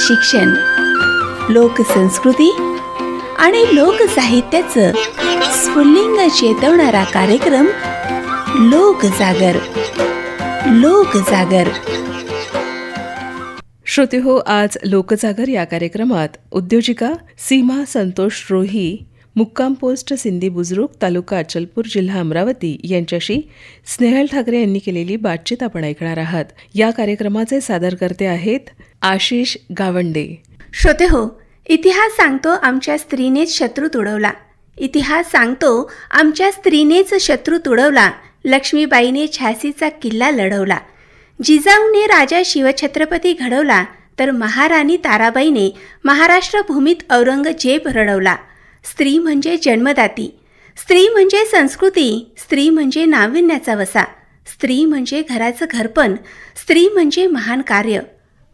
शिक्षण, लोकसंस्कृती आणि लोकसाहित्याचं स्फुल्लिंग चेतवणारा कार्यक्रम लोकजागर. लोकजागर. श्रोतेहो, आज लोकजागर या कार्यक्रमात उद्योजिका सीमा संतोष रोही, मुक्काम पोस्ट सिंदी बुजुर्ग, तालुका अचलपूर, जिल्हा अमरावती यांच्याशी स्नेहल ठाकरे यांनी केलेली बातचीत आपण ऐकणार आहात. या कार्यक्रमाचे सादरकर्ते आहेत आशिष गावंडे. श्रोते हो, इतिहास सांगतो आमच्या स्त्रीनेच शत्रू तुडवला. इतिहास सांगतो आमच्या स्त्रीनेच शत्रू तुडवला. लक्ष्मीबाईने झाशीचा किल्ला लढवला. जिजाऊने राजा शिवछत्रपती घडवला, तर महाराणी ताराबाईने महाराष्ट्र भूमीत औरंगजेब रडवला. स्त्री म्हणजे जन्मदाती, स्त्री म्हणजे संस्कृती, स्त्री म्हणजे नाविन्याचा वसा, स्त्री म्हणजे घराचं घरपण, स्त्री म्हणजे महान कार्य.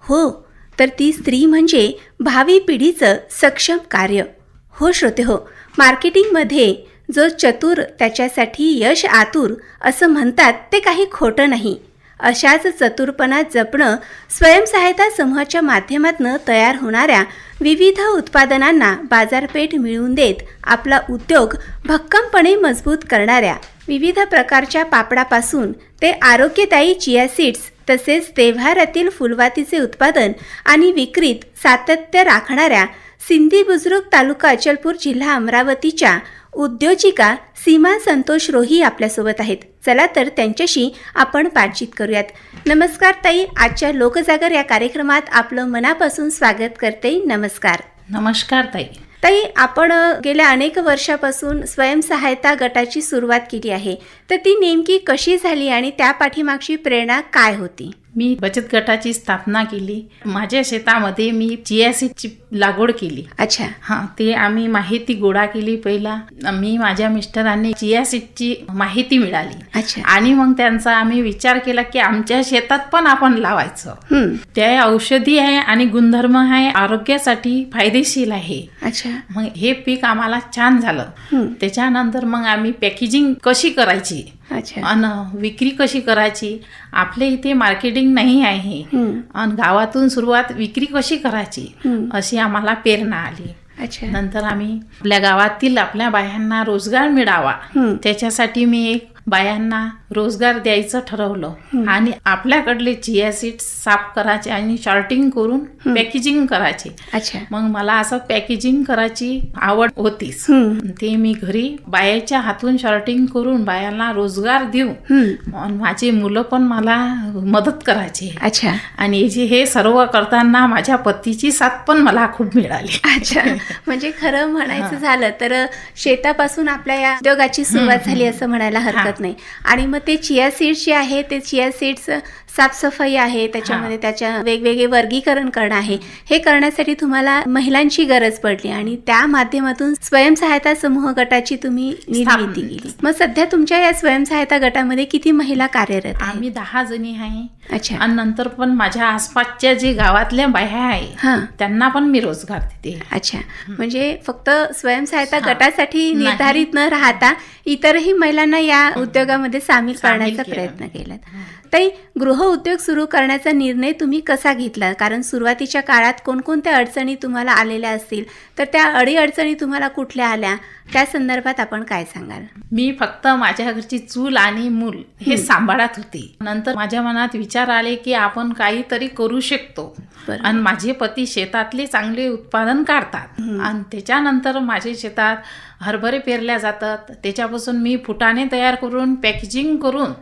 हो, तर ती स्त्री म्हणजे भावी पिढीचं सक्षम कार्य. हो श्रोते हो, मार्केटिंगमध्ये जो चतुर त्याच्यासाठी यश आतुर असं म्हणतात ते काही खोटं नाही. अशाच चतुरपणा जपणं स्वयंसहायता समूहाच्या माध्यमातून तयार होणाऱ्या विविध उत्पादनांना बाजारपेठ मिळवून देत आपला उद्योग भक्कमपणे मजबूत करणाऱ्या विविध प्रकारच्या पापडापासून ते आरोग्यदायी चिया सीड्स तसेच देव्हाऱ्यातील फुलवातीचे उत्पादन आणि विक्रीत सातत्य राखणाऱ्या सिंदी बुजुर्ग, तालुका अचलपूर, जिल्हा अमरावतीच्या उद्योजिका सीमा संतोष रोही आपल्यासोबत आहेत. चला तर त्यांच्याशी आपण बातचीत करूयात. नमस्कार ताई, आजच्या लोकजागर या कार्यक्रमात आपलं मनापासून स्वागत करते. नमस्कार. नमस्कार ताई. ताई, आपण गेल्या अनेक वर्षापासून स्वयंसहायता गटाची सुरुवात केली आहे, तर ती नेमकी कशी झाली आणि त्या पाठीमागची प्रेरणा काय होती? मी बचत गटाची स्थापना केली. माझ्या शेतामध्ये मी चिया सीडची लागवड केली. अच्छा. ते आम्ही माहिती गोळा केली. पहिला मी माझ्या मिस्टरांनी चिया सीडची माहिती मिळाली. अच्छा. आणि मग त्यांचा आम्ही विचार केला की आमच्या शेतात पण आपण लावायचं. ते औषधी आहे आणि गुणधर्म आहे, आरोग्यासाठी फायदेशीर आहे. अच्छा. मग हे पीक आम्हाला छान झालं. त्याच्यानंतर मग आम्ही पॅकेजिंग कशी करायची आणि विक्री कशी करायची, आपल्या इथे मार्केटिंग नाही आहे आणि गावातून सुरुवात विक्री कशी करायची अशी आम्हाला प्रेरणा आली. अच्छा. नंतर आम्ही आपल्या गावातील आपल्या बायांना रोजगार मिळावा त्याच्यासाठी मी एक बायांना रोजगार द्यायचं ठरवलं आणि आपल्याकडले चिया सीड्स साफ करायचे आणि शॉर्टिंग करून पॅकेजिंग करायचे. अच्छा. मग मला असं पॅकेजिंग करायची आवड होतीच. ते मी घरी बायाच्या हातून शॉर्टिंग करून बायांना रोजगार देऊ. माझी मुलं पण मला मदत करायची. अच्छा. आणि हे सर्व करताना माझ्या पतीची साथ पण मला खूप मिळाली. अच्छा. म्हणजे खरं म्हणायचं झालं तर शेतापासून आपल्या या उद्योगाची सुरुवात झाली असं म्हणायला हरकत नाही. आणि मग ते चिया सीड्स जे आहे ते चिया सीड्स साफसफाई आहे, त्याच्यामध्ये त्याच्या वेगवेगळे वर्गीकरण करणं आहे. हे करण्यासाठी तुम्हाला महिलांची गरज पडली आणि त्या माध्यमातून स्वयंसहायता समूह गटाची तुम्ही निर्मिती केली. मग सध्या तुमच्या या स्वयंसहायता गटामध्ये किती महिला कार्यरत आहेत? आम्ही 10 जणी आहे. अच्छा. आणि नंतर पण माझ्या आसपासच्या जे गावातल्या बाया आहे त्यांना पण मी रोजगार देते. अच्छा. म्हणजे फक्त स्वयंसहायता गटासाठी निर्धारित न राहता इतरही महिलांना या उद्योगामध्ये सामील करण्याचा प्रयत्न केला. ताई, गृह उद्योग सुरू करण्याचा निर्णय तुम्ही कसा घेतला? कारण सुरुवातीच्या काळात कोणकोणत्या अडचणी तुम्हाला आलेल्या असतील, तर त्या अडीअडचणी तुम्हाला कुठल्या आल्या त्या संदर्भात आपण काय सांगाल? मी फक्त माझ्या घरची चूल आणि मूल हे सांभाळत होते. नंतर माझ्या मनात विचार आले की आपण काहीतरी करू शकतो. आणि माझे पती शेतातले चांगले उत्पादन काढतात आणि त्याच्यानंतर माझ्या शेतात हरभरे पेरल्या जातात. त्याच्यापासून मी फुटाणे तयार करून पॅकेजिंग करून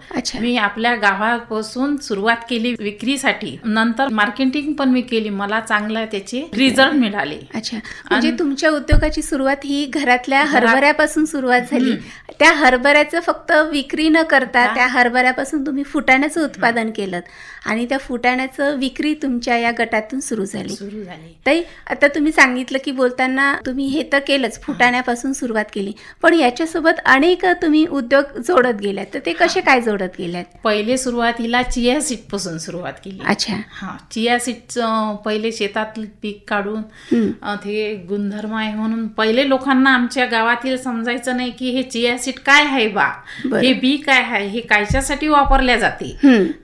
मी आपल्या गावापासून सुरुवात केली विक्रीसाठी. नंतर मार्केटिंग पण मी केली. मला चांगला त्याचे रिझल्ट मिळाले. अच्छा. म्हणजे तुमच्या उद्योगाची सुरुवात ही घरातल्या हरभऱ्यापासून सुरुवात झाली. त्या हरभऱ्याचं फक्त विक्री न करता त्या हरभऱ्यापासून तुम्ही फुटाण्याचं उत्पादन केलं आणि त्या फुटाण्याचं विक्री तुमच्या या गटातून सुरू झाली. ताई, आता तुम्ही सांगितलं की बोलताना तुम्ही हे तर केलंच, फुटाण्यापासून सुरुवात केली, पण याच्यासोबत अनेक तुम्ही उद्योग जोडत गेल्यात, तर ते कसे काय जोडत गेल्यात? पहिले सुरुवातीला चिया सीड पासून सुरुवात केली. अच्छा. चिया सीडचं पहिले शेतातलं पीक काढून ते गुणधर्म आहे म्हणून पहिले लोकांना आमच्या गावातील समजायचं नाही की हे चिया सीड काय आहे बा, हे बी काय आहे, हे कायच्यासाठी वापरल्या जाते.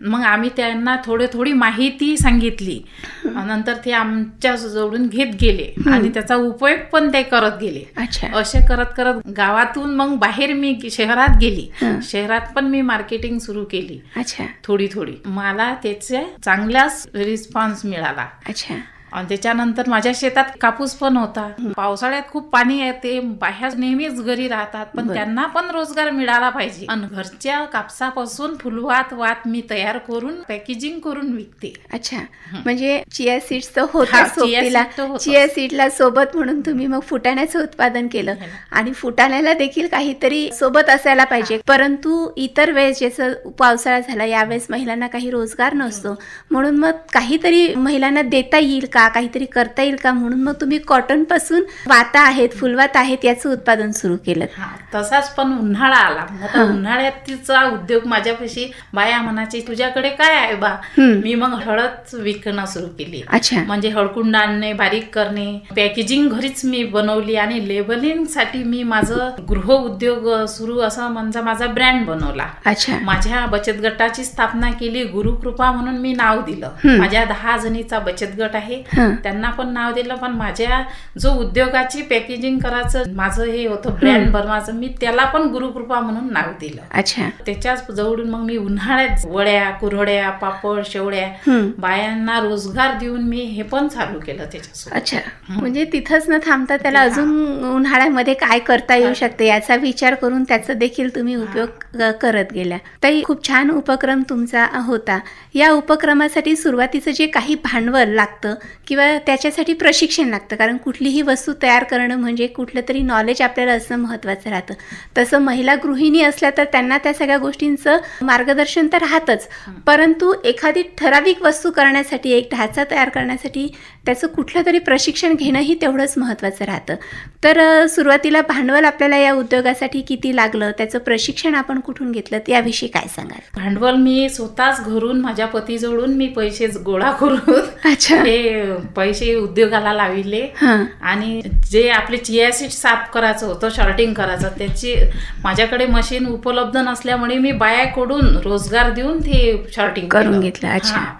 मग आम्ही त्यांना थोडी माहिती सांगितली. नंतर ते आमच्या जवळून घेत गेले आणि त्याचा उपयोग पण ते करत गेले. असे करत करत गावातून मग बाहेर मी शहरात गेली. शहरात पण मी मार्केटिंग सुरू केली थोडी. मला त्याचे चांगलाच रिस्पॉन्स मिळाला. आणि त्याच्यानंतर माझ्या शेतात कापूस पण होता. पावसाळ्यात खूप पाणी येते, बाहेर नेहमीच घरी राहतात, पण त्यांना पण रोजगार मिळाला पाहिजे. आणि घरच्या कापसापासून फुलवात मी तयार करून पॅकेजिंग करून विकते. म्हणजे चिया सीड्स तर होतं, चिया सीडला सोबत म्हणून तुम्ही मग फुटाण्याचं उत्पादन केलं. आणि फुटाण्याला देखील काहीतरी सोबत असायला पाहिजे. परंतु इतर वेळेस जसं पावसाळा झाला, यावेळेस महिलांना काही रोजगार नसतो, म्हणून मग काहीतरी महिलांना देता येईल का, काहीतरी करता येईल का, म्हणून मग तुम्ही कॉटन पासून वाता आहेत, फुलवात आहेत, याचं उत्पादन सुरू केलं. तसाच पण उन्हाळा आला. आता उन्हाळ्यात तिचा उद्योग माझ्यापाशी बाया म्हणायची तुझ्याकडे काय आहे बा. मी मग हळद विकणं सुरू केली. म्हणजे हळकुंड आणणे, बारीक करणे, पॅकेजिंग घरीच मी बनवली आणि लेबलिंग साठी मी माझं गृह उद्योग सुरू असं म्हणजे माझा ब्रँड बनवला. माझ्या बचत गटाची स्थापना केली. गुरुकृपा म्हणून मी नाव दिलं. माझ्या 10 जणीचा बचत गट आहे, त्यांना पण नाव दिलं. पण माझ्या जो उद्योगाची पॅकेजिंग करायचं माझं हे होतं ब्रँड बनवायचं, मी त्याला पण गुरुकृपा म्हणून नाव दिलं. त्याच्याच जवळून मग मी उन्हाळ्यात वड्या, कुरड्या, पापड, शेवड्या बायांना रोजगार देऊन मी हे पण चालू केलं त्याच्यासोबत. म्हणजे तिथंच न थांबता त्याला अजून उन्हाळ्यामध्ये काय करता येऊ शकते याचा विचार करून त्याचा देखील तुम्ही उपयोग करत गेल्या. ताई, खूप छान उपक्रम तुमचा होता. या उपक्रमासाठी सुरुवातीचं जे काही भांडवल लागतं किंवा त्याच्यासाठी प्रशिक्षण लागतं, कारण कुठलीही वस्तू तयार करणं म्हणजे कुठलं तरी नॉलेज आपल्याला असणं महत्त्वाचं राहतं. तसं महिला गृहिणी असल्या तर त्यांना त्या सगळ्या गोष्टींचं मार्गदर्शन तर राहतच, परंतु एखादी ठराविक वस्तू करण्यासाठी, एक ढाचा तयार करण्यासाठी त्याचं कुठलं तरी प्रशिक्षण घेणंही तेवढंच महत्त्वाचं राहतं. तर सुरुवातीला भांडवल आपल्याला या उद्योगासाठी किती लागलं, त्याचं प्रशिक्षण आपण कुठून घेतलं, याविषयी काय सांगाल? भांडवल मी स्वतःच घरून माझ्या पतीजवळून मी पैसे गोळा करून हे पैसे उद्योगाला लाविले. आणि जे आपले चिया सीड साफ करायचं होतं, शॉर्टिंग करायचं, त्याची माझ्याकडे मशीन उपलब्ध नसल्यामुळे मी बायाकडून रोजगार देऊन ते शॉर्टिंग करून घेतलं.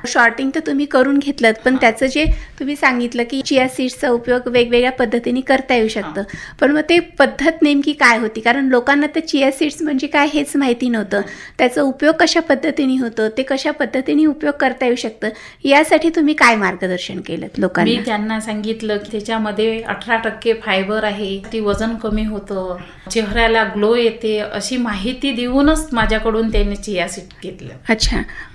शॉर्टिंग तर तुम्ही करून घेतलं, पण त्याचं जे तुम्ही सांगितलं की चिया सीड्सचा उपयोग वेगवेगळ्या पद्धतीने करता येऊ शकतं, पण मग ते पद्धत नेमकी काय होती? कारण लोकांना तर चिया सीड्स म्हणजे काय हेच माहिती नव्हतं. त्याचा उपयोग कशा पद्धतीने होतो, ते कशा पद्धतीने उपयोग करता येऊ शकतं, यासाठी तुम्ही काय मार्गदर्शन केलं लोकांना? मी त्यांना सांगितलं की त्याच्यामध्ये 18% फायबर आहे, ती वजन कमी होतं, चेहऱ्याला ग्लो येते, अशी माहिती देऊनच माझ्याकडून त्यांनी चिया सीड घेतलं.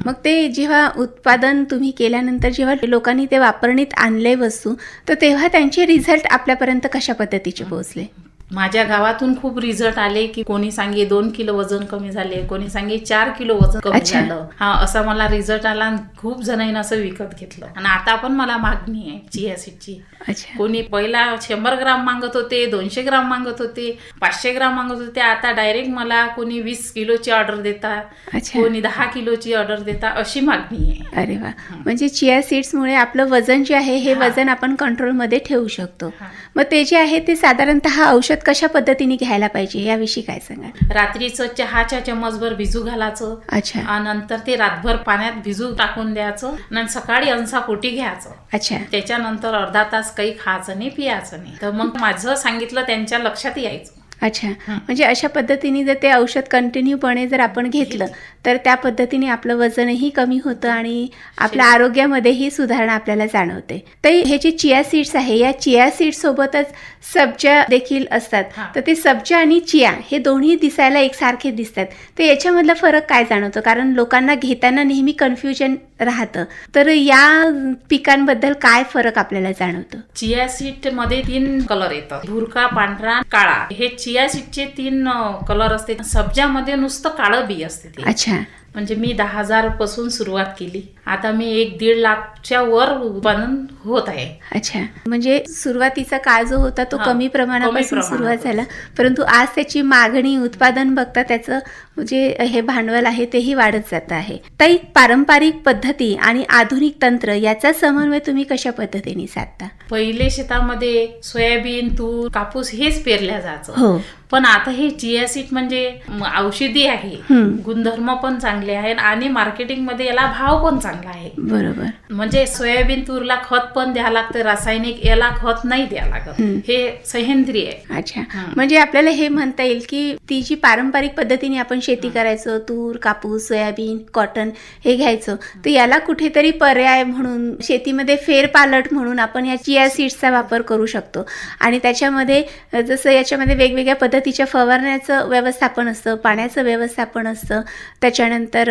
मग ते जेव्हा उत्पादन तुम्ही केल्यानंतर जेव्हा लोकांनी ते वापरणीत आणले वस्तू, तर तेव्हा त्यांचे रिझल्ट आपल्यापर्यंत कशा पद्धतीचे पोहोचले? माझ्या गावातून खूप रिझल्ट आले की कोणी सांगे 2 किलो वजन कमी झाले, कोणी सांगे 4 किलो वजन कमी झालं. असा मला रिझल्ट आला. खूप जणांनी असं विकत घेतलं आणि आता पण मला मागणी आहे चिया सीडची. कोणी पहिला 100 ग्राम मागत होते, 200 ग्राम मागत होते, 500 ग्राम मागत होते. आता डायरेक्ट मला कोणी 20 किलोची ऑर्डर देतात, कोणी 10 किलोची ऑर्डर देतात, अशी मागणी आहे. अरे वा. म्हणजे चिया सीड्समुळे आपलं वजन जे आहे हे वजन आपण कंट्रोलमध्ये ठेवू शकतो. मग ते जे आहे ते साधारणतः औषध कशा पद्धतीने घ्यायला पाहिजे याविषयी काय सांगाल? रात्रीचं चहाच्या चमचभर भिजू घालायचं. नंतर ते रातभर पाण्यात भिजू टाकून द्यायचं आणि सकाळी अंसापोटी घ्यायचं. त्याच्यानंतर अर्धा तास काही खायचं नाही, पियाचं नाही. तर मग माझं सांगितलं त्यांच्या लक्षात यायचं. म्हणजे अशा पद्धतीने जर ते औषध कंटिन्यूपणे जर आपण घेतलं तर त्या पद्धतीने आपलं वजनही कमी होतं आणि आपल्या आरोग्यामध्येही सुधारणा आपल्याला जाणवते. तर हे जे चिया सीड्स आहे, या चिया सीड्स सोबतच सब्जा देखील असतात, तर ते सब्जा आणि चिया हे दोन्ही दिसायला एकसारखे दिसतात, तर याच्यामधला फरक काय जाणवतो? कारण लोकांना घेताना नेहमी कन्फ्युजन राहतं, तर या पिकांबद्दल काय फरक आपल्याला जाणवतो? चिया सीड मध्ये 3 कलर येतात, भुरका, पांढरा, काळा. हे चिया सीडचे 3 कलर असते. सब्जामध्ये नुसतं काळं बी असते. म्हणजे मी 10,000 पासून सुरुवात केली. आता मी 1-1.5 लाखच्या वर उत्पादन होत आहे. अच्छा, म्हणजे सुरुवातीचा काळ जो होता तो हा, कमी प्रमाणापासून सुरुवात झाला, परंतु आज त्याची मागणी, उत्पादन बघता त्याचं जे हे भांडवल आहे तेही वाढत जात आहे. ताई, पारंपरिक पद्धती आणि आधुनिक तंत्र याचा समन्वय तुम्ही कशा पद्धतीने साधता? पहिले शेतामध्ये सोयाबीन, तूर, कापूस हेच पेरल्या जायचं. हो. पण आता हे चिया सीड म्हणजे औषधी आहे, गुणधर्म पण चांगले आहेत आणि मार्केटिंग मध्ये याला भाव पण चांगला आहे. बरोबर. म्हणजे सोयाबीन तुरला खत पण द्यावं लागतं, रासायनिक याला खत नाही द्यावं लागत, हे सेंद्रिय आहे. अच्छा, म्हणजे आपल्याला हे म्हणता येईल की ती जी पारंपरिक पद्धतीने आपण शेती करायचो, तूर, कापूस, सोयाबीन, कॉटन हे घ्यायचो, तर याला कुठेतरी पर्याय म्हणून शेतीमध्ये फेरपालट म्हणून आपण या चिया सीड्सचा वापर करू शकतो. आणि त्याच्यामध्ये जसं याच्यामध्ये वेगवेगळ्या पद्धतीच्या फवारण्याचं व्यवस्थापन असतं, पाण्याचं व्यवस्थापन असतं, त्याच्यानंतर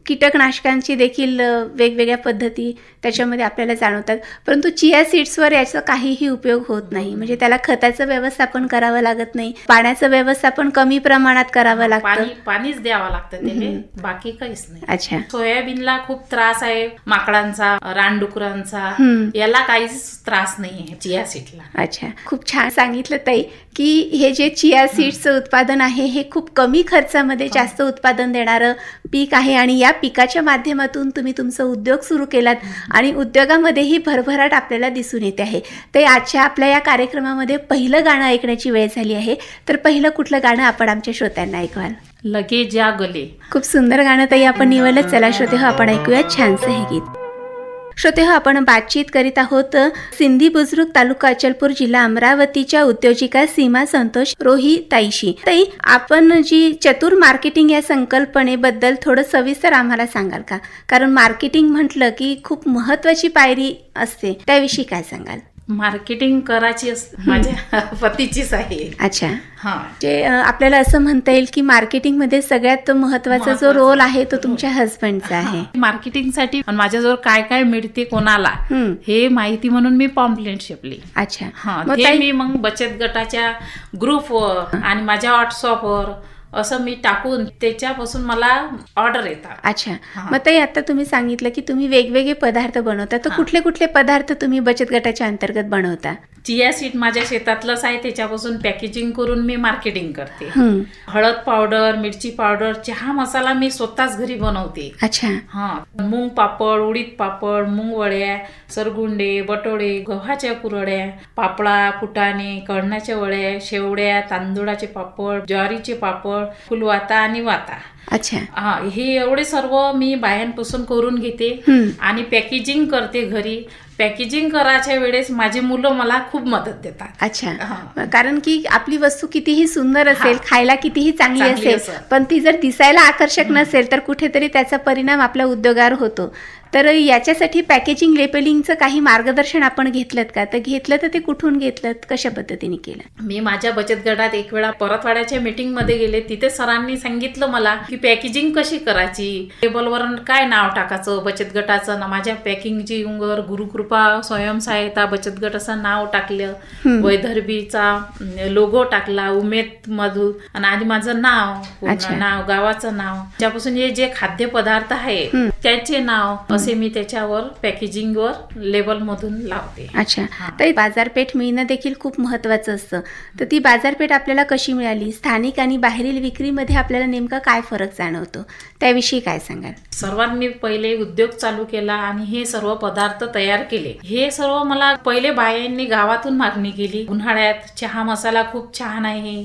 कीटकनाशकांची देखील वेगवेगळ्या पद्धती त्याच्यामध्ये आपल्याला जाणवतात. परंतु चिया सीड्सवर याचा काहीही उपयोग होत नाही. म्हणजे त्याला खताचं व्यवस्थापन करावं लागत नाही, पाण्याचं व्यवस्थापन कमी प्रमाणात करावं लागतं, पाणीच द्यावं लागतं त्याने, बाकी काहीच नाही. अच्छा, सोयाबीनला खूप त्रास आहे माकडांचा, रानडुकरांचा, याला काहीच त्रास नाही आहे चिया सीडला. अच्छा, खूप छान सांगितलं ताई की हे जे चिया सीड्सचं उत्पादन आहे हे खूप कमी खर्चामध्ये जास्त उत्पादन देणारं पीक आहे आणि या पिकाच्या माध्यमातून तुम्ही तुमचा उद्योग सुरू केलात आणि उद्योगामध्येही भरभराट आपल्याला दिसून येते आहे. ते आजच्या आपल्या या कार्यक्रमामध्ये पहिलं गाणं ऐकण्याची वेळ झाली आहे, तर पहिलं कुठलं गाणं आपण आमच्या श्रोत्यांना ऐकवाल? लगे जा गले. खूप सुंदर गाणं ताई आपण निवडलं. चला श्रोते हो, आपण ऐकूया छानसं हे गीत. श्रोते हो, आपण बातचीत करीत आहोत सिंधी बुजुर्ग, तालुका अचलपूर, जिल्हा अमरावतीच्या उद्योजिका सीमा संतोष रोही ताईशी. ताई, आपण जी चतुर मार्केटिंग या संकल्पनेबद्दल थोडं सविस्तर आम्हाला सांगाल का? कारण मार्केटिंग म्हटलं की खूप महत्वाची पायरी असते, त्याविषयी काय सांगाल? मार्केटिंग करायची माझ्या पतीचीच आहे. अच्छा, हा, जे आपल्याला असं म्हणता येईल की मार्केटिंग मध्ये सगळ्यात महत्वाचा जो रोल आहे तो तुमच्या हस्बंडचा आहे. मार्केटिंगसाठी माझ्याजवळ काय काय मिळते कोणाला हे माहिती म्हणून मी पॉम्पलेट छापली. अच्छा, हा, ते मी मग बचत गटाच्या ग्रुपवर आणि माझ्या व्हॉट्सअपवर असं मी टाकून त्याच्यापासून मला ऑर्डर येतात. अच्छा, मग ताई आता तुम्ही सांगितलं की तुम्ही वेगवेगळे पदार्थ बनवता, तर कुठले कुठले पदार्थ तुम्ही बचत गटाच्या अंतर्गत बनवता? चिया सीड माझ्या शेतातलंच आहे, त्याच्यापासून पॅकेजिंग करून मी मार्केटिंग करते. हळद पावडर, मिरची पावडर, चहा मसाला मी स्वतःच घरी बनवते. अच्छा, हा, मूग पापड, उडीद पापड, मूग वड्या, सरगुंडे, बटोडे, गव्हाच्या कुरड्या, पापडा, फुटाणे, कळण्याच्या वड्या, शेवड्या, तांदूळाचे पापड, ज्वारीचे पापड, फुलवाता आणि वाता. अच्छा, हा, हे एवढे सर्व मी बायांपासून करून घेते आणि पॅकेजिंग करते घरी. पॅकेजिंग करायच्या वेळेस माझी मुलं मला खूप मदत देतात. अच्छा, कारण की आपली वस्तू कितीही सुंदर असेल, खायला कितीही चांगली असेल, पण ती जर दिसायला आकर्षक नसेल तर कुठेतरी त्याचा परिणाम आपल्या उद्योगावर होतो. तर याच्यासाठी पॅकेजिंग, लेबलिंगचं काही मार्गदर्शन आपण घेतलं का? तर घेतलं तर ते कुठून घेतलं, कशा पद्धतीने केलं? मी माझ्या बचत गटात एक वेळा परतवाड्याच्या मीटिंग मध्ये गेले, तिथे सरांनी सांगितलं मला की पॅकेजिंग कशी करायची, टेबलवर काय नाव टाकायचं बचत गटाचं. माझ्या पॅकिंगची वर गुरुकृपा स्वयंसहायता बचत गट असं नाव टाकलं, वैदर्भीचा लोगो टाकला, उमेद मधू आणि माझं नाव, नाव, गावाचं नाव, त्यापासून हे जे खाद्यपदार्थ आहे त्याचे नाव असे मी त्याच्यावर पॅकेजिंगवर लेबल मधून लावते. अच्छा, तर बाजारपेठ मिळणं देखील खूप महत्वाचं असतं. तर ती बाजारपेठ आपल्याला कशी मिळाली? स्थानिक आणि बाहेरील विक्रीमध्ये आपल्याला नेमका काय फरक जाणवतो, त्याविषयी काय सांगाल? सर्वात मी पहिले उद्योग चालू केला आणि हे सर्व पदार्थ तयार केले. हे सर्व मला पहिले बायांनी गावातून मागणी केली. उन्हाळ्यात चहा मसाला खूप छान आहे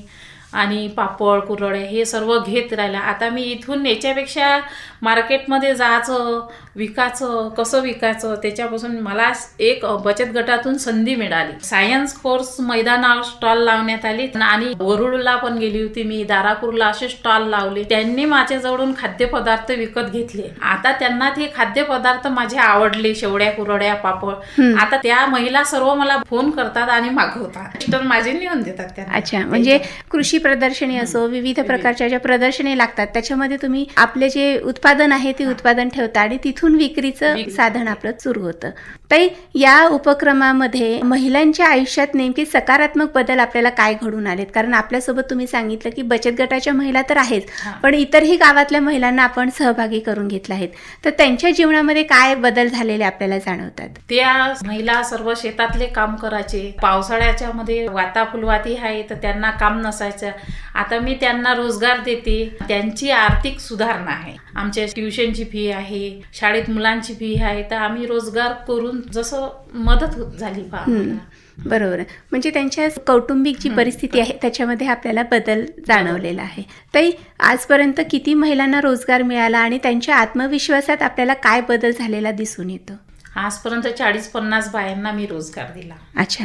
आणि पापड, कुरड्या हे सर्व घेत राहिला. आता मी इथून याच्यापेक्षा मार्केटमध्ये जायचं, विकायचं, कसं विकायचं, त्याच्यापासून मला एक बचत गटातून संधी मिळाली. सायन्स कोर्स मैदानावर स्टॉल लावण्यात आली आणि वरुडला पण गेली होती मी, दारापूरला असे स्टॉल लावले. त्यांनी माझ्याजवळून खाद्यपदार्थ विकत घेतले. आता त्यांना ते खाद्यपदार्थ माझे आवडले, शेवड्या, कुरड्या, पापड. आता त्या महिला सर्व मला फोन करतात आणि मागवतात, तर माझे नेऊन देतात त्यांना. अच्छा, म्हणजे कृषी प्रदर्शनी असो, विविध प्रकारच्या ज्या प्रदर्शनी लागतात त्याच्यामध्ये तुम्ही आपले जे उत्पादन आहे ते उत्पादन ठेवता आणि तिथून विक्रीचं साधन आपलं सुरू होतं. ताई, या उपक्रमामध्ये महिलांच्या आयुष्यात नेमके सकारात्मक बदल आपल्याला काय घडून आलेत? कारण आपल्यासोबत तुम्ही सांगितलं की बचत गटाच्या महिला तर आहेच, पण इतरही गावातल्या महिलांना आपण सहभागी करून घेतलं आहेत, तर त्यांच्या जीवनामध्ये काय बदल झालेले आपल्याला जाणवतात? त्या महिला सर्व शेतातले काम करायचे. पावसाळ्याच्या मध्ये वाता फुलवाती आहे तर त्यांना काम नसायचं. आता मी त्यांना रोजगार देते. त्यांची आर्थिक सुधारणा आहे. आमच्या ट्युशनची फी आहे, शाळेत मुलांची फी आहे, तर आम्ही रोजगार करून जसं मदत होत झाली पहा मला. बरोबर आहे. म्हणजे त्यांच्या कौटुंबिक जी परिस्थिती आहे त्याच्यामध्ये आपल्याला बदल जाणवलेला आहे. ताई, आजपर्यंत किती महिलांना रोजगार मिळाला आणि त्यांच्या आत्मविश्वासात आपल्याला काय बदल झालेला दिसून येतो? आजपर्यंत 40-50 बायांना मी रोजगार दिला. अच्छा.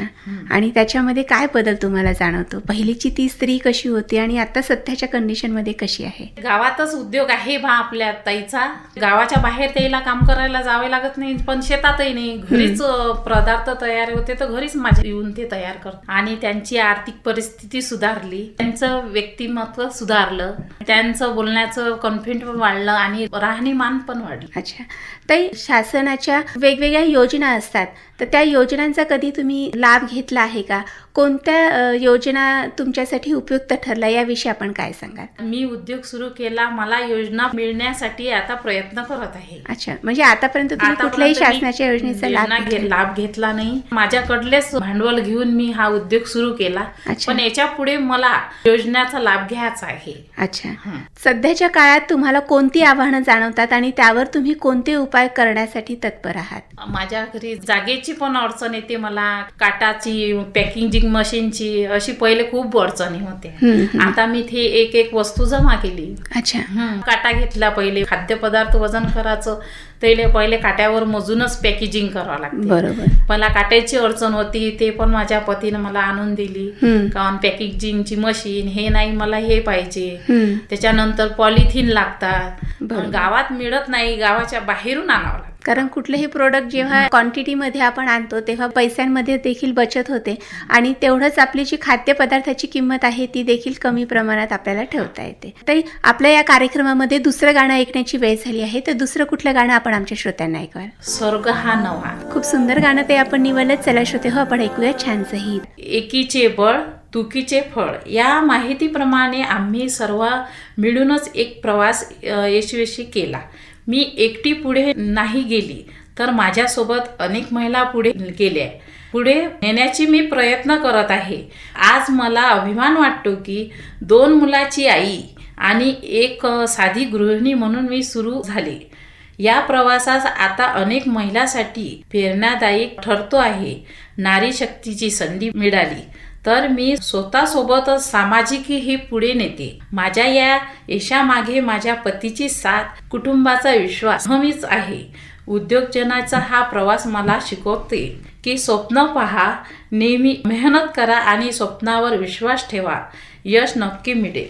आणि त्याच्यामध्ये काय बदल तुम्हाला जाणवतो? पहिलीची ती स्त्री कशी होती आणि आता सध्याच्या कंडिशनमध्ये कशी आहे? गावातच उद्योग आहे बा आपल्या ताईचा. गावाच्या बाहेर त्याला काम करायला जावे लागत नाही, पण शेतातही नाही. घरीच पदार्थ तयार होते तर घरीच माझे येऊन ते तयार करतात. आणि त्यांची आर्थिक परिस्थिती सुधारली, त्यांचं व्यक्तिमत्व सुधारलं, त्यांचं बोलण्याचं कॉन्फिडन्स वाढलं आणि राहणीमान पण वाढलं. अच्छा. ताई, शासनाच्या वेगवेगळ्या योजना असतात, तर त्या योजनांचा कधी तुम्ही लाभ घेतला आहे का? कोणत्या योजना तुमच्यासाठी उपयुक्त ठरल्या याविषयी आपण काय सांगाल? मी उद्योग सुरू केला, मला योजना मिळण्यासाठी आता प्रयत्न करत आहे. अच्छा. म्हणजे आतापर्यंत तुम्ही कुठल्याही शासनाच्या योजनेचा लाभ घेतला नाही. माझ्याकडलेच भांडवल घेऊन मी हा उद्योग सुरू केला, पण याच्या पुढे मला योजनेचा लाभ घ्यायचा आहे. अच्छा. सध्याच्या काळात तुम्हाला कोणती आव्हानं जाणवतात आणि त्यावर तुम्ही कोणते उपाय करण्यासाठी तत्पर आहात? माझ्या घरी जागेची पण अडचण येते मला, काटाची, पॅकेजिंग मशीनची, अशी पहिले खूप अडचणी होते. आता मी ते एक वस्तू जमा केली. अच्छा. काटा घेतला. पहिले खाद्यपदार्थ वजन करायचं त्याला पहिले काट्यावर मोजूनच पॅकेजिंग करावं लागते. बरोबर. मला काट्याची अडचण होती, ते पण माझ्या पतीने मला आणून दिली. कारण पॅकेजिंगची मशीन हे नाही, मला हे पाहिजे. त्याच्यानंतर पॉलिथिन लागतात, गावात मिळत नाही, गावाच्या बाहेरून आणावं लागतं. कारण कुठलेही प्रोडक्ट जेव्हा क्वांटिटीमध्ये आपण आणतो तेव्हा पैशांमध्ये देखील बचत होते आणि तेवढंच आपली जी खाद्यपदार्थाची किंमत आहे ती देखील कमी प्रमाणात आपल्याला ठेवता येते. तर आपल्या या कार्यक्रमामध्ये दुसरं गाणं ऐकण्याची वेळ झाली आहे, तर दुसरं कुठलं गाणं आपण आमच्या श्रोत्यांना ऐकवाल? स्वर्ग हा नवा. खूप सुंदर गाणं ते आपण निवडलं. चला श्रोते हो, आपण ऐकूया छानसं ही. एकीचे बळ तुकीचे फळ या माहितीप्रमाणे आम्ही सर्व मिळूनच एक प्रवास यशस्वी केला. मी एकटी पुढे नाही गेली, तर माझ्यासोबत अनेक महिला पुढे गेल्या. पुढे नेण्याची मी प्रयत्न करत आहे. आज मला अभिमान वाटतो की 2 मुलाची आई आणि एक साधी गृहिणी म्हणून मी सुरू झाले. या प्रवासात आता अनेक महिलांसाठी प्रेरणादायक ठरतो आहे. नारी शक्तीची संधी मिळाली तर मी स्वतःसोबतच सामाजिकही पुढे नेते. माझ्या या यशामागे माझ्या पतीची साथ, कुटुंबाचा विश्वास हमीच आहे. उद्योजनाचा हा प्रवास मला शिकवते की स्वप्न पहा, नेहमी मेहनत करा आणि स्वप्नावर विश्वास ठेवा, यश नक्की मिळेल.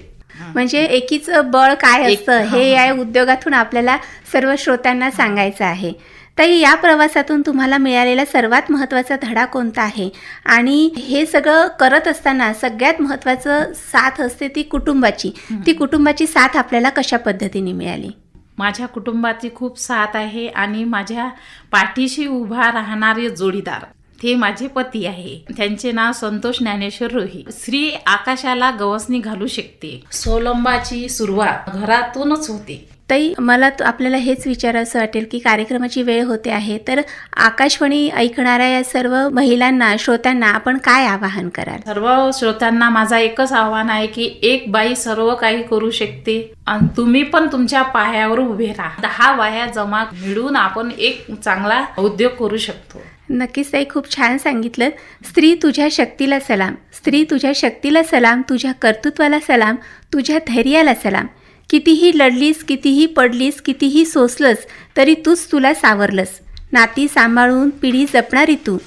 म्हणजे एकीचं बळ काय असतं हे या उद्योगातून आपल्याला सर्व श्रोत्यांना सांगायचं आहे. ताई, या प्रवासातून तुम्हाला मिळालेला सर्वात महत्त्वाचा धडा कोणता आहे? आणि हे सगळं करत असताना सगळ्यात महत्त्वाचं साथ असते ती कुटुंबाची. ती कुटुंबाची साथ आपल्याला कशा पद्धतीने मिळाली? माझ्या कुटुंबाची खूप साथ आहे आणि माझ्या पाठीशी उभा राहणारे जोडीदार ते माझे पती आहे. त्यांचे नाव संतोष ज्ञानेश्वर रोही. स्त्री आकाशाला गवसणी घालू शकते. स्वावलंबाची सुरुवात घरातूनच होते. ताई, मला आपल्याला हेच विचारायचं वाटेल की कार्यक्रमाची वेळ होते आहे, तर आकाशवाणी ऐकणाऱ्या या सर्व महिलांना, श्रोत्यांना आपण काय आवाहन कराल? सर्व श्रोत्यांना माझा एकच आव्हान आहे की एक बाई सर्व काही करू शकते आणि तुम्ही पण तुमच्या पायावर उभे राहा. 10 बाया जमा मिळून आपण एक चांगला उद्योग करू शकतो. नक्कीच ताई, खूप छान सांगितलं. स्त्री तुझ्या शक्तीला सलाम, स्त्री तुझ्या शक्तीला सलाम, तुझ्या कर्तृत्वाला सलाम, तुझ्या धैर्याला सलाम. कितीही लढलीस, कितीही पडलीस, कितीही सोसलंस तरी तूच तुला सावरलंस. नाती सांभाळून पिढी जपणारी तू,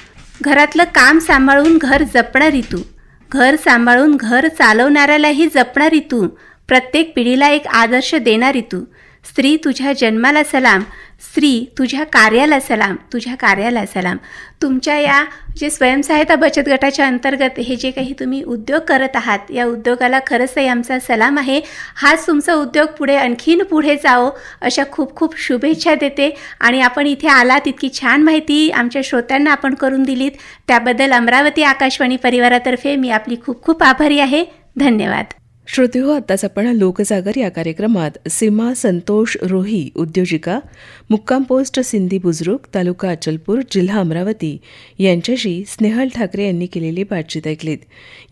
घरातलं काम सांभाळून घर जपणारी तू, घर सांभाळून घर चालवणाऱ्यालाही जपणारी तू, प्रत्येक पिढीला एक आदर्श देणारी तू. स्त्री तुझ्या जन्माला सलाम, स्त्री तुझ्या कार्याला सलाम, तुझ्या कार्याला सलाम. तुमच्या या जे स्वयंसहायता बचत गटाच्या अंतर्गत हे जे काही तुम्ही उद्योग करत आहात, या उद्योगाला खरंच काही आमचा सलाम आहे. हाच तुमचा उद्योग पुढे आणखीन पुढे जावो अशा खूप खूप शुभेच्छा देते. आणि आपण इथे आलात, इतकी छान माहिती आमच्या श्रोत्यांना आपण करून दिलीत, त्याबद्दल अमरावती आकाशवाणी परिवारातर्फे मी आपली खूप खूप आभारी आहे. धन्यवाद. श्रोतेहो, आत्ताच आपण लोकजागर या कार्यक्रमात सीमा संतोष रोही, उद्योजिका, मुक्काम पोस्ट सिंधी बुजुर्ग, तालुका अचलपूर, जिल्हा अमरावती यांच्याशी स्नेहल ठाकरे यांनी केलेली बातचीत ऐकलीत.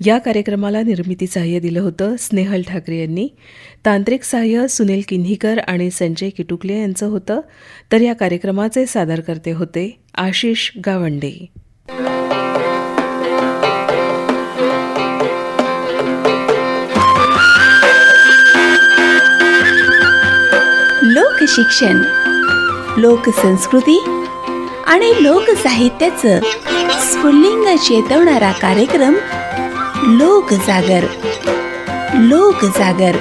या कार्यक्रमाला निर्मिती सहाय्य दिलं होतं स्नेहल ठाकरे यांनी. तांत्रिक सहाय्य सुनील किन्हीकर आणि संजय किटुकले यांचं होतं. तर या कार्यक्रमाचे सादरकर्ते होते आशिष गावंडे. लोकशिक्षण, लोकसंस्कृती आणि लोकसाहित्याचं स्फुल्लिंग चेतवणारा कार्यक्रम लोकजागर. लोकजागर